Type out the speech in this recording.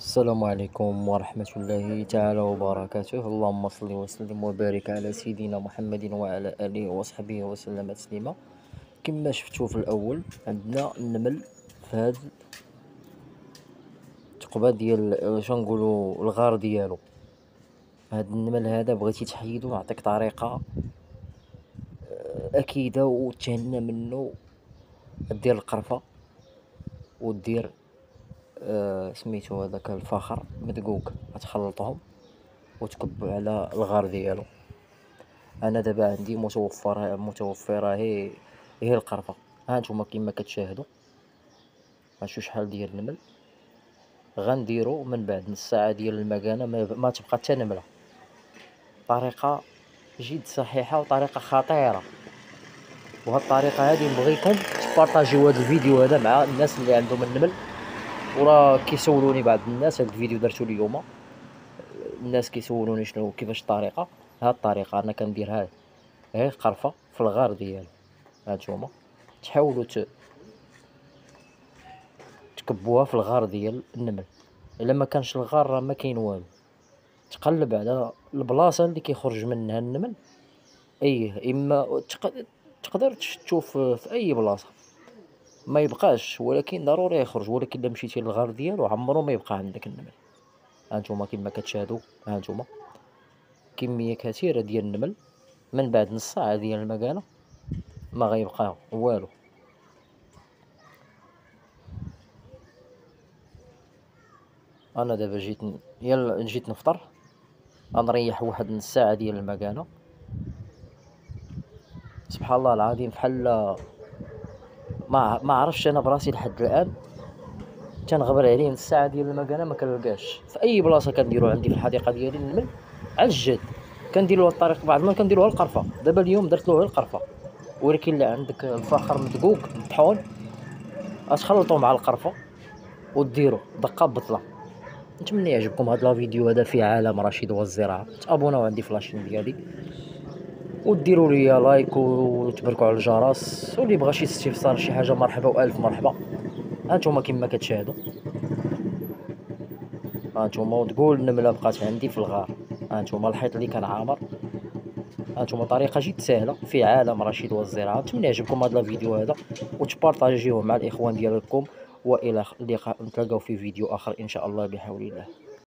السلام عليكم ورحمة الله تعالى وبركاته. اللهم صل وسلم وبارك على سيدنا محمد وعلى آله وصحبه وسلم تسليما. كما شفتوا في الأول عندنا النمل في هاد الثقبة ديال شنقولوا الغار ديالو. هاد النمل هذا بغيتي تحيدو نعطيك طريقة أكيدة وتهنى منه. دير القرفة ودير سميتو هذاك الفخر مدقوق، غتخلطهم وتكب على الغار ديالو. انا دابا عندي متوفره هي القرفه. ها نتوما كما كتشاهدوا، هانشوف شحال ديال النمل. غنديرو من بعد نص ساعه ديال المكانه ما تبقى حتى نمله. طريقه جد صحيحه وطريقه خطيره، وهاد الطريقه هذه نبغيكم تبارطاجيو هذا الفيديو هذا مع الناس اللي عندهم النمل. وراه كيسولوني بعض الناس، هاد الفيديو درتو اليوم، الناس كيسولوني شنو كيفاش الطريقه. هاد الطريقه انا كنديرها غير قرفه في الغار ديالو. هانتوما تحاولوا تكبوها في الغار ديال النمل. الا ما كانش الغار راه ما كاين والو. تقلب على البلاصه اللي كيخرج منها النمل. اما تقدر تشوف في اي بلاصه ما يبقاش، ولكن ضروري يخرج. ولكن الا مشيتي للغار ديالو عمرو ما يبقى عندك النمل. هانتوما كما كتشاهدوا، هانتوما كميه كثيره ديال النمل. من بعد نص ساعه ديال المكانه ما غيبقى والو. انا دابا جيت نفطر، غنريح واحد نص ساعه ديال المكانه. سبحان الله العظيم، بحال ما عرفتش انا براسي لحد الان. تنغبر عليه نص ساعه ديال المكانه ما كنلقاش في اي بلاصه. كنديرو عندي في الحديقه ديالي النمل على الجد. كنديرو هاد الطريقه، بعض المرات كنديروها القرفه. دابا اليوم درت له القرفه، ولكن الا عندك الفخر مدقوق مطحون غتخلطو مع القرفه وديرو دقه بطله. نتمنى يعجبكم هذا الفيديو هذا في عالم رشيد والزراعه. تابوناو عندي في لاشين ديالي وديروا لي لايك وتبركوا على الجرس، واللي بغى شي استفسار شي حاجه مرحبا والف مرحبا. هانتوما كما كتشاهدوا، هانتوما وتقول النمله بقات عندي في الغار. هانتوما الحيط اللي كان عامر. هانتوما طريقه جد سهله في عالم رشيد والزراعه. نتمنى يعجبكم هذا الفيديو هذا وتبارطاجيوه مع الاخوان ديالكم. والى اللقاء، نتلاقاو في فيديو اخر ان شاء الله بحول الله.